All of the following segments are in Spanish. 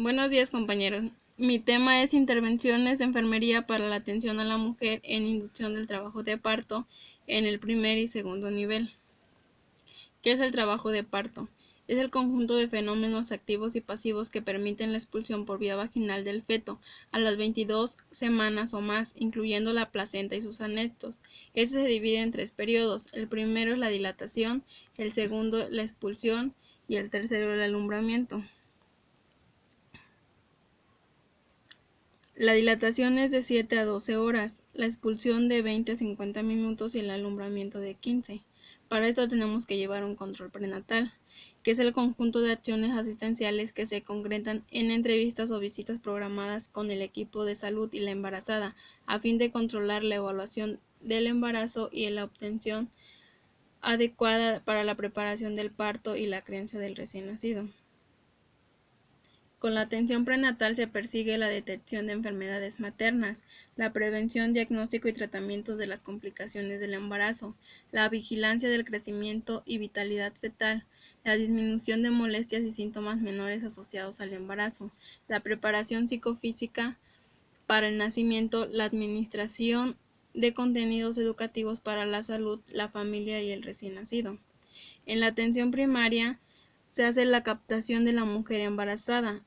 Buenos días, compañeros. Mi tema es intervenciones de enfermería para la atención a la mujer en inducción del trabajo de parto en el primer y segundo nivel. ¿Qué es el trabajo de parto? Es el conjunto de fenómenos activos y pasivos que permiten la expulsión por vía vaginal del feto a las 22 semanas o más, incluyendo la placenta y sus anexos. Este se divide en 3 periodos. El primero es la dilatación, el segundo la expulsión y el tercero el alumbramiento. La dilatación es de 7 a 12 horas, la expulsión de 20 a 50 minutos y el alumbramiento de 15. Para esto tenemos que llevar un control prenatal, que es el conjunto de acciones asistenciales que se concretan en entrevistas o visitas programadas con el equipo de salud y la embarazada, a fin de controlar la evaluación del embarazo y la obtención adecuada para la preparación del parto y la crianza del recién nacido. Con la atención prenatal se persigue la detección de enfermedades maternas, la prevención, diagnóstico y tratamiento de las complicaciones del embarazo, la vigilancia del crecimiento y vitalidad fetal, la disminución de molestias y síntomas menores asociados al embarazo, la preparación psicofísica para el nacimiento, la administración de contenidos educativos para la salud, la familia y el recién nacido. En la atención primaria se hace la captación de la mujer embarazada,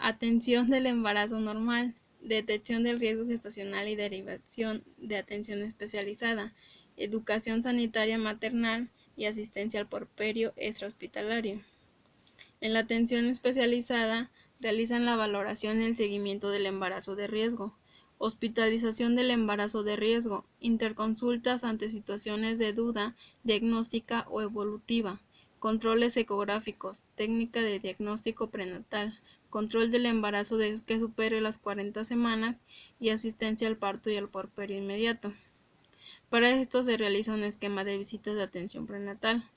atención del embarazo normal, detección del riesgo gestacional y derivación de atención especializada, educación sanitaria maternal y asistencia al puerperio extrahospitalario. En la atención especializada realizan la valoración y el seguimiento del embarazo de riesgo, hospitalización del embarazo de riesgo, interconsultas ante situaciones de duda diagnóstica o evolutiva, controles ecográficos, técnica de diagnóstico prenatal, control del embarazo que supere las 40 semanas y asistencia al parto y al puerperio inmediato. Para esto se realiza un esquema de visitas de atención prenatal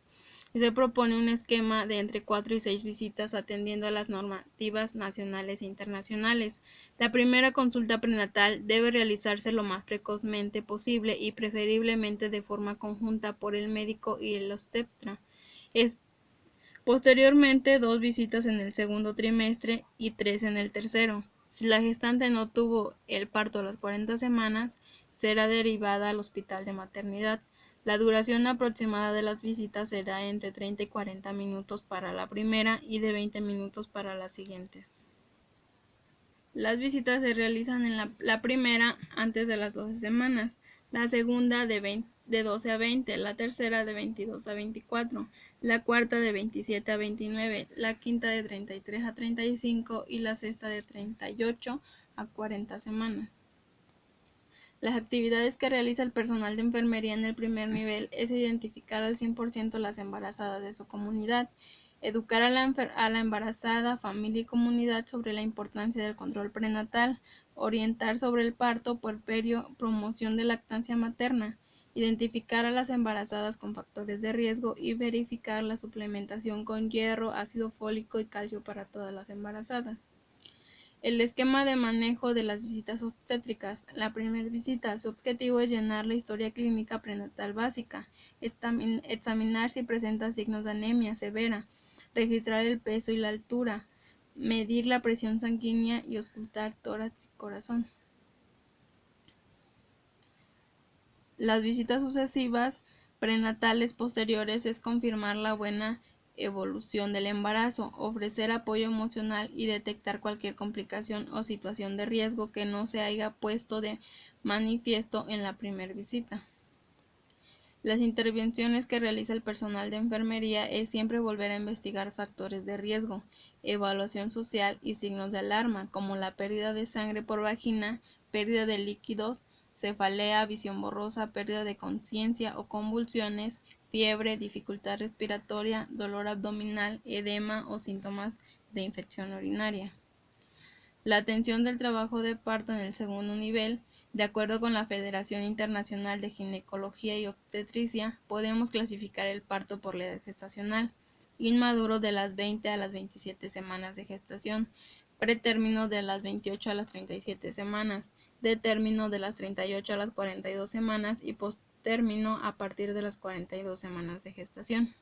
y se propone un esquema de entre 4 y 6 visitas atendiendo a las normativas nacionales e internacionales. La primera consulta prenatal debe realizarse lo más precozmente posible y preferiblemente de forma conjunta por el médico y el obstetra. Posteriormente, 2 visitas en el segundo trimestre y 3 en el tercero. Si la gestante no tuvo el parto a las 40 semanas, será derivada al hospital de maternidad. La duración aproximada de las visitas será entre 30 y 40 minutos para la primera y de 20 minutos para las siguientes. Las visitas se realizan en la primera antes de las 12 semanas, la segunda de 12 a 20, la tercera de 22 a 24, la cuarta de 27 a 29, la quinta de 33 a 35 y la sexta de 38 a 40 semanas. Las actividades que realiza el personal de enfermería en el primer nivel es identificar al 100% las embarazadas de su comunidad, educar a la embarazada, familia y comunidad sobre la importancia del control prenatal, orientar sobre el parto, puerperio, promoción de lactancia materna, identificar a las embarazadas con factores de riesgo y verificar la suplementación con hierro, ácido fólico y calcio para todas las embarazadas. El esquema de manejo de las visitas obstétricas. La primera visita, su objetivo es llenar la historia clínica prenatal básica, examinar si presenta signos de anemia severa, registrar el peso y la altura, medir la presión sanguínea y auscultar tórax y corazón. Las visitas sucesivas prenatales posteriores es confirmar la buena evolución del embarazo, ofrecer apoyo emocional y detectar cualquier complicación o situación de riesgo que no se haya puesto de manifiesto en la primera visita. Las intervenciones que realiza el personal de enfermería es siempre volver a investigar factores de riesgo, evaluación social y signos de alarma, como la pérdida de sangre por vagina, pérdida de líquidos, cefalea, visión borrosa, pérdida de conciencia o convulsiones, fiebre, dificultad respiratoria, dolor abdominal, edema o síntomas de infección urinaria. La atención del trabajo de parto en el segundo nivel, de acuerdo con la Federación Internacional de Ginecología y Obstetricia, podemos clasificar el parto por la edad gestacional: inmaduro de las 20 a las 27 semanas de gestación, pretérmino de las 28 a las 37 semanas, de término de las 38 a las 42 semanas y posttérmino a partir de las 42 semanas de gestación.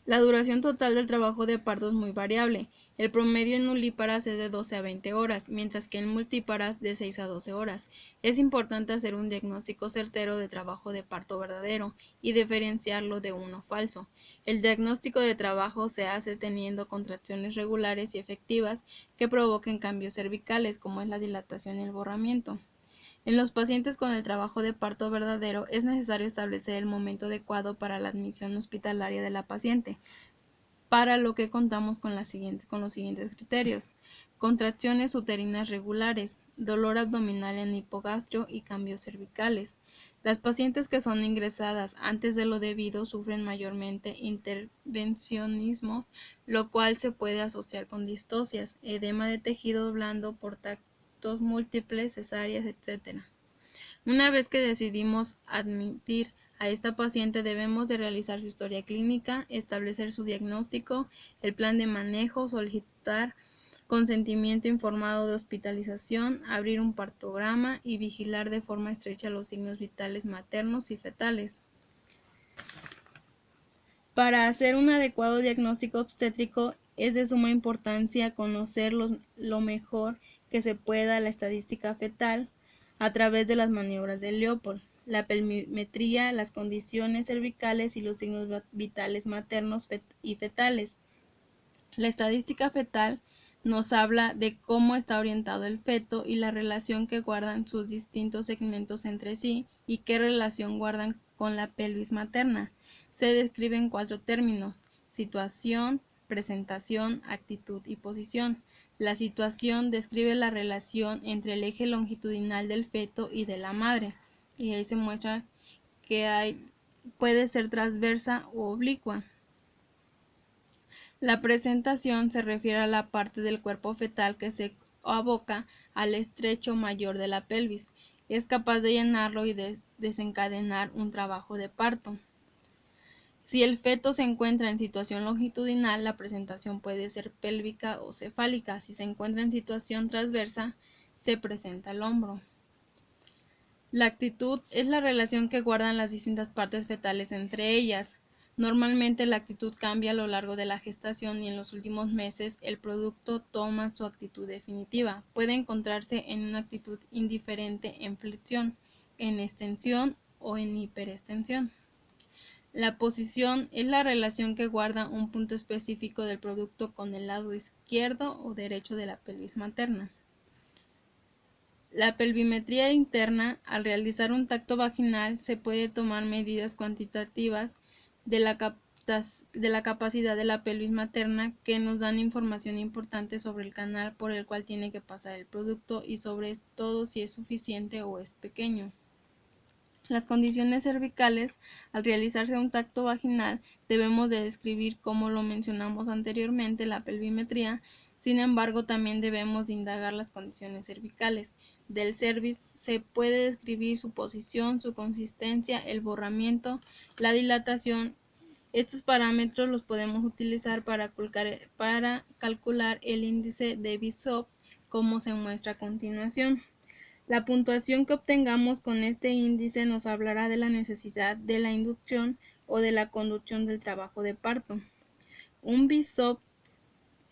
La duración total del trabajo de parto es muy variable. El promedio en nulíparas es de 12 a 20 horas, mientras que en multíparas de 6 a 12 horas. Es importante hacer un diagnóstico certero de trabajo de parto verdadero y diferenciarlo de uno falso. El diagnóstico de trabajo se hace teniendo contracciones regulares y efectivas que provoquen cambios cervicales, como es la dilatación y el borramiento. En los pacientes con el trabajo de parto verdadero es necesario establecer el momento adecuado para la admisión hospitalaria de la paciente, para lo que contamos con los siguientes criterios: contracciones uterinas regulares, dolor abdominal en hipogastrio y cambios cervicales. Las pacientes que son ingresadas antes de lo debido sufren mayormente intervencionismos, lo cual se puede asociar con distocias, edema de tejido blando por tactos múltiples, cesáreas, etc. Una vez que decidimos admitir a esta paciente, debemos de realizar su historia clínica, establecer su diagnóstico, el plan de manejo, solicitar consentimiento informado de hospitalización, abrir un partograma y vigilar de forma estrecha los signos vitales maternos y fetales. Para hacer un adecuado diagnóstico obstétrico es de suma importancia conocer lo mejor que se pueda la estadística fetal a través de las maniobras de Leopold, la pelvimetría, las condiciones cervicales y los signos vitales maternos y fetales. La estadística fetal nos habla de cómo está orientado el feto y la relación que guardan sus distintos segmentos entre sí y qué relación guardan con la pelvis materna. Se describen 4 términos: situación, presentación, actitud y posición. La situación describe la relación entre el eje longitudinal del feto y de la madre, y ahí se muestra que puede ser transversa o oblicua. La presentación se refiere a la parte del cuerpo fetal que se aboca al estrecho mayor de la pelvis. Es capaz de llenarlo y de desencadenar un trabajo de parto. Si el feto se encuentra en situación longitudinal, la presentación puede ser pélvica o cefálica. Si se encuentra en situación transversa, se presenta el hombro. La actitud es la relación que guardan las distintas partes fetales entre ellas. Normalmente la actitud cambia a lo largo de la gestación y en los últimos meses el producto toma su actitud definitiva. Puede encontrarse en una actitud indiferente en flexión, en extensión o en hiperextensión. La posición es la relación que guarda un punto específico del producto con el lado izquierdo o derecho de la pelvis materna. La pelvimetría interna: al realizar un tacto vaginal se puede tomar medidas cuantitativas de la capacidad de la pelvis materna que nos dan información importante sobre el canal por el cual tiene que pasar el producto y sobre todo si es suficiente o es pequeño. Las condiciones cervicales: al realizarse un tacto vaginal debemos de describir, como lo mencionamos anteriormente, la pelvimetría. Sin embargo, también debemos de indagar las condiciones cervicales. Del cervix se puede describir su posición, su consistencia, el borramiento, la dilatación. Estos parámetros los podemos utilizar para calcular el índice de Bishop, como se muestra a continuación. La puntuación que obtengamos con este índice nos hablará de la necesidad de la inducción o de la conducción del trabajo de parto. Un Bishop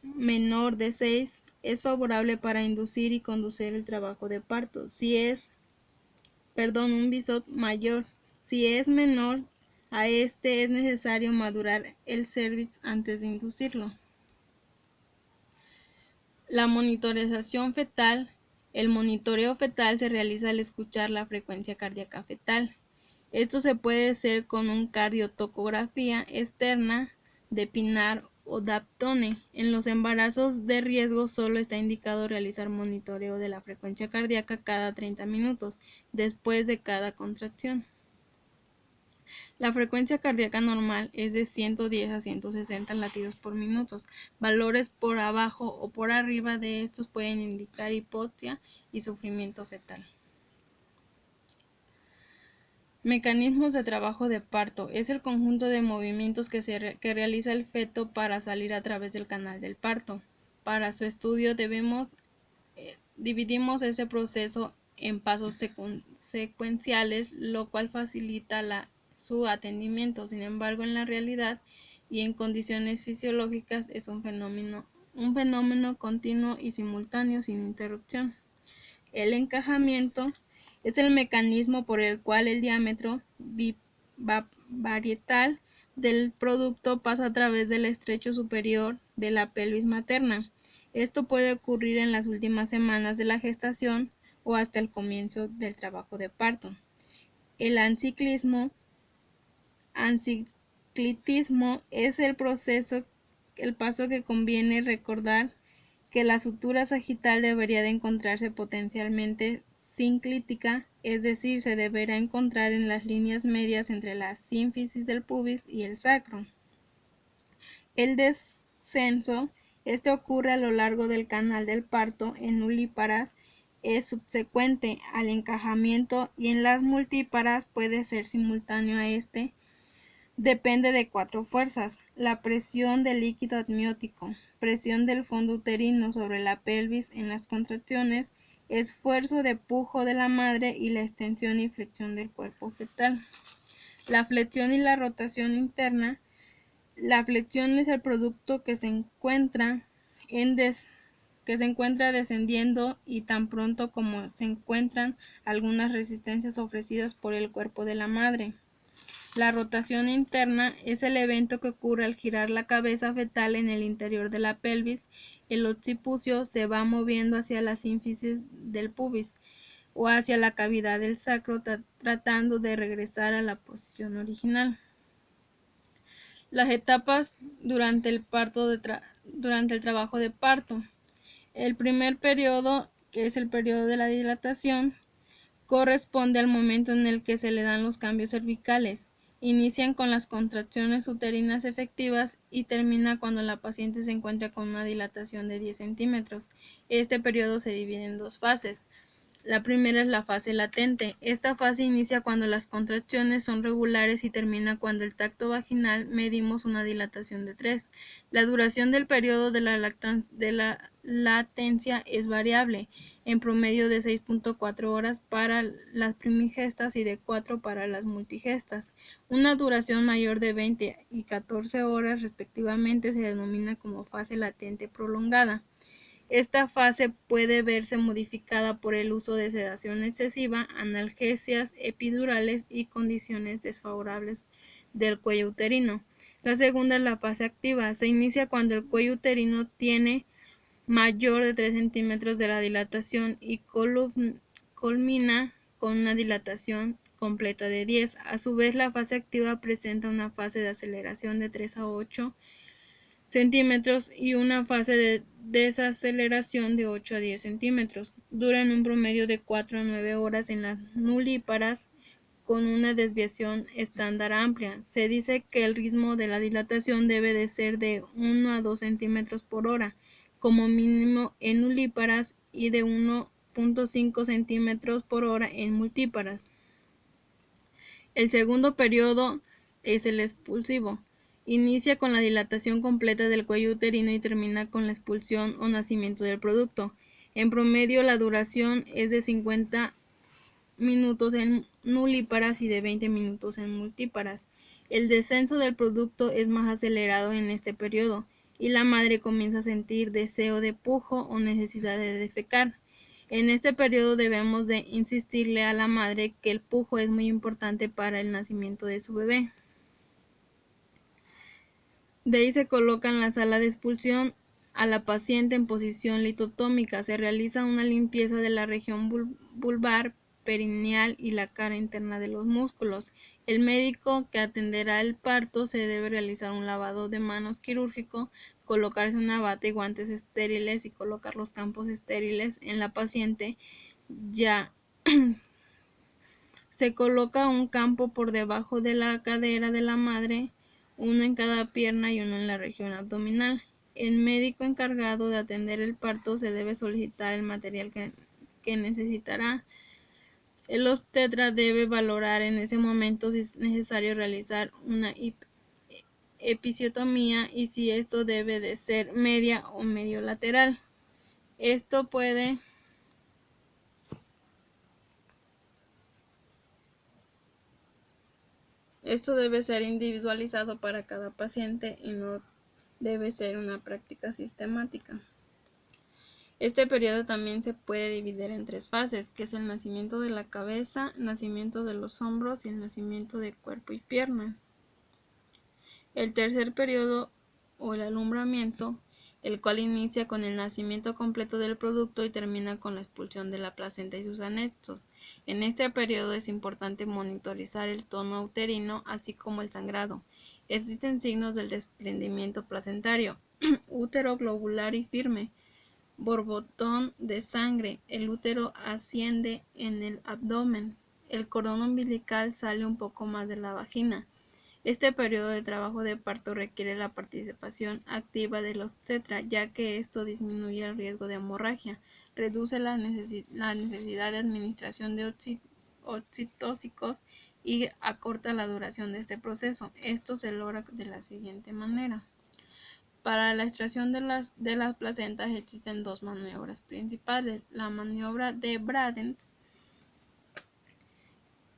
menor de 6 es favorable para inducir y conducir el trabajo de parto. Un Bishop mayor. Si es menor a este, es necesario madurar el cervix antes de inducirlo. La monitorización fetal. El monitoreo fetal se realiza al escuchar la frecuencia cardíaca fetal. Esto se puede hacer con una cardiotocografía externa de Pinar o Daptone. En los embarazos de riesgo solo está indicado realizar monitoreo de la frecuencia cardíaca cada 30 minutos después de cada contracción. La frecuencia cardíaca normal es de 110 a 160 latidos por minuto. Valores por abajo o por arriba de estos pueden indicar hipoxia y sufrimiento fetal. Mecanismos de trabajo de parto: es el conjunto de movimientos que realiza el feto para salir a través del canal del parto. Para su estudio dividimos este proceso en pasos secuenciales, lo cual facilita su atendimiento. Sin embargo, en la realidad y en condiciones fisiológicas es un fenómeno continuo y simultáneo sin interrupción. El encajamiento es el mecanismo por el cual el diámetro varietal del producto pasa a través del estrecho superior de la pelvis materna. Esto puede ocurrir en las últimas semanas de la gestación o hasta el comienzo del trabajo de parto. El enciclitismo es el paso que conviene recordar que la sutura sagital debería de encontrarse potencialmente sinclítica, es decir, se deberá encontrar en las líneas medias entre la sínfisis del pubis y el sacro. El descenso, ocurre a lo largo del canal del parto en nulíparas, es subsecuente al encajamiento y en las multíparas puede ser simultáneo a este. Depende de 4 fuerzas: la presión del líquido amniótico, presión del fondo uterino sobre la pelvis en las contracciones, esfuerzo de pujo de la madre y la extensión y flexión del cuerpo fetal. La flexión y la rotación interna. La flexión es el producto que se encuentra descendiendo y tan pronto como se encuentran algunas resistencias ofrecidas por el cuerpo de la madre. La rotación interna es el evento que ocurre al girar la cabeza fetal en el interior de la pelvis. El occipucio se va moviendo hacia la sínfisis del pubis o hacia la cavidad del sacro, tratando de regresar a la posición original. Las etapas durante el trabajo de parto. El primer periodo, que es el periodo de la dilatación, corresponde al momento en el que se le dan los cambios cervicales. Inician con las contracciones uterinas efectivas y termina cuando la paciente se encuentra con una dilatación de 10 centímetros. Este periodo se divide en 2 fases. La primera es la fase latente. Esta fase inicia cuando las contracciones son regulares y termina cuando el tacto vaginal medimos una dilatación de 3. La duración del periodo de la latencia es variable, en promedio de 6.4 horas para las primigestas y de 4 para las multigestas. Una duración mayor de 20 y 14 horas respectivamente se denomina como fase latente prolongada. Esta fase puede verse modificada por el uso de sedación excesiva, analgesias epidurales y condiciones desfavorables del cuello uterino. La segunda es la fase activa. Se inicia cuando el cuello uterino tiene mayor de 3 centímetros de la dilatación y culmina con una dilatación completa de 10. A su vez, la fase activa presenta una fase de aceleración de 3 a 8 centímetros y una fase de desaceleración de 8 a 10 centímetros. Duran un promedio de 4 a 9 horas en las nulíparas con una desviación estándar amplia. Se dice que el ritmo de la dilatación debe de ser de 1 a 2 centímetros por hora, como mínimo en nulíparas, y de 1.5 centímetros por hora en multíparas. El segundo periodo es el expulsivo. Inicia con la dilatación completa del cuello uterino y termina con la expulsión o nacimiento del producto. En promedio, la duración es de 50 minutos en nulíparas y de 20 minutos en multíparas. El descenso del producto es más acelerado en este periodo y la madre comienza a sentir deseo de pujo o necesidad de defecar. En este periodo debemos de insistirle a la madre que el pujo es muy importante para el nacimiento de su bebé. De ahí se coloca en la sala de expulsión a la paciente en posición litotómica. Se realiza una limpieza de la región vulvar, perineal y la cara interna de los músculos. El médico que atenderá el parto se debe realizar un lavado de manos quirúrgico, colocarse una bata y guantes estériles y colocar los campos estériles en la paciente. Ya se coloca un campo por debajo de la cadera de la madre, uno en cada pierna y uno en la región abdominal. El médico encargado de atender el parto se debe solicitar el material que necesitará. El obstetra debe valorar en ese momento si es necesario realizar una episiotomía y si esto debe de ser media o medio lateral. Esto puede Esto debe ser individualizado para cada paciente y no debe ser una práctica sistemática. Este periodo también se puede dividir en 3 fases, que es el nacimiento de la cabeza, nacimiento de los hombros y el nacimiento de cuerpo y piernas. El tercer periodo, o el alumbramiento, el cual inicia con el nacimiento completo del producto y termina con la expulsión de la placenta y sus anexos. En este periodo es importante monitorizar el tono uterino, así como el sangrado. Existen signos del desprendimiento placentario, útero globular y firme, borbotón de sangre, el útero asciende en el abdomen, el cordón umbilical sale un poco más de la vagina. Este periodo de trabajo de parto requiere la participación activa del obstetra, ya que esto disminuye el riesgo de hemorragia, reduce la necesidad de administración de oxitóxicos y acorta la duración de este proceso. Esto se logra de la siguiente manera. Para la extracción de las placentas existen 2 maniobras principales. La maniobra de Bradens.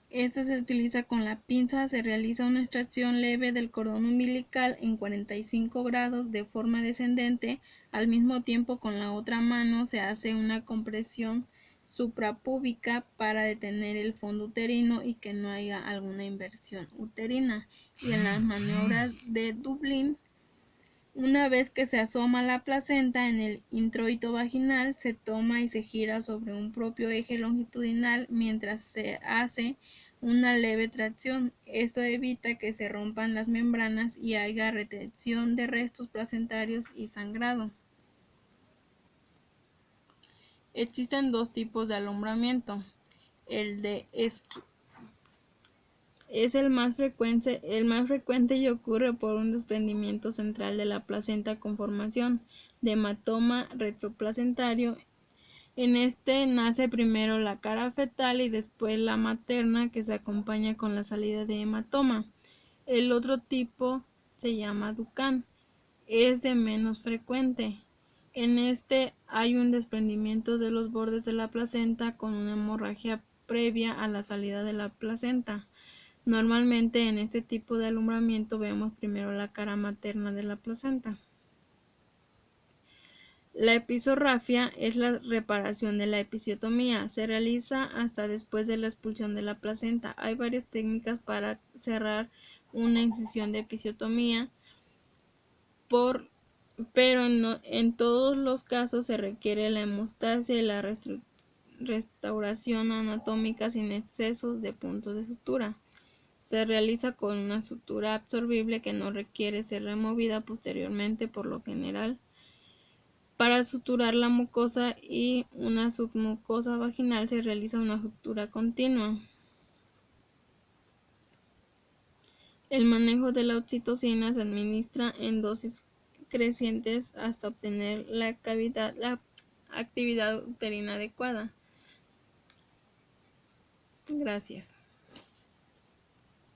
Esta se utiliza con la pinza, se realiza una extracción leve del cordón umbilical en 45 grados de forma descendente, al mismo tiempo con la otra mano se hace una compresión suprapúbica para detener el fondo uterino y que no haya alguna inversión uterina. Y en las maniobras de Dublín, una vez que se asoma la placenta en el introito vaginal, se toma y se gira sobre un propio eje longitudinal mientras se hace una leve tracción. Esto evita que se rompan las membranas y haya retención de restos placentarios y sangrado. Existen 2 tipos de alumbramiento. El de es el más frecuente y ocurre por un desprendimiento central de la placenta con formación de hematoma retroplacentario. En este nace primero la cara fetal y después la materna, que se acompaña con la salida de hematoma. El otro tipo se llama Ducan, es de menos frecuente. En este hay un desprendimiento de los bordes de la placenta con una hemorragia previa a la salida de la placenta. Normalmente en este tipo de alumbramiento vemos primero la cara materna de la placenta. La episorrafia es la reparación de la episiotomía. Se realiza hasta después de la expulsión de la placenta. Hay varias técnicas para cerrar una incisión de episiotomía, pero en todos los casos se requiere la hemostasia y la restauración anatómica sin excesos de puntos de sutura. Se realiza con una sutura absorbible que no requiere ser removida posteriormente. Por lo general, para suturar la mucosa y una submucosa vaginal se realiza una sutura continua. El manejo de la oxitocina se administra en dosis crecientes hasta obtener la actividad uterina adecuada. Gracias.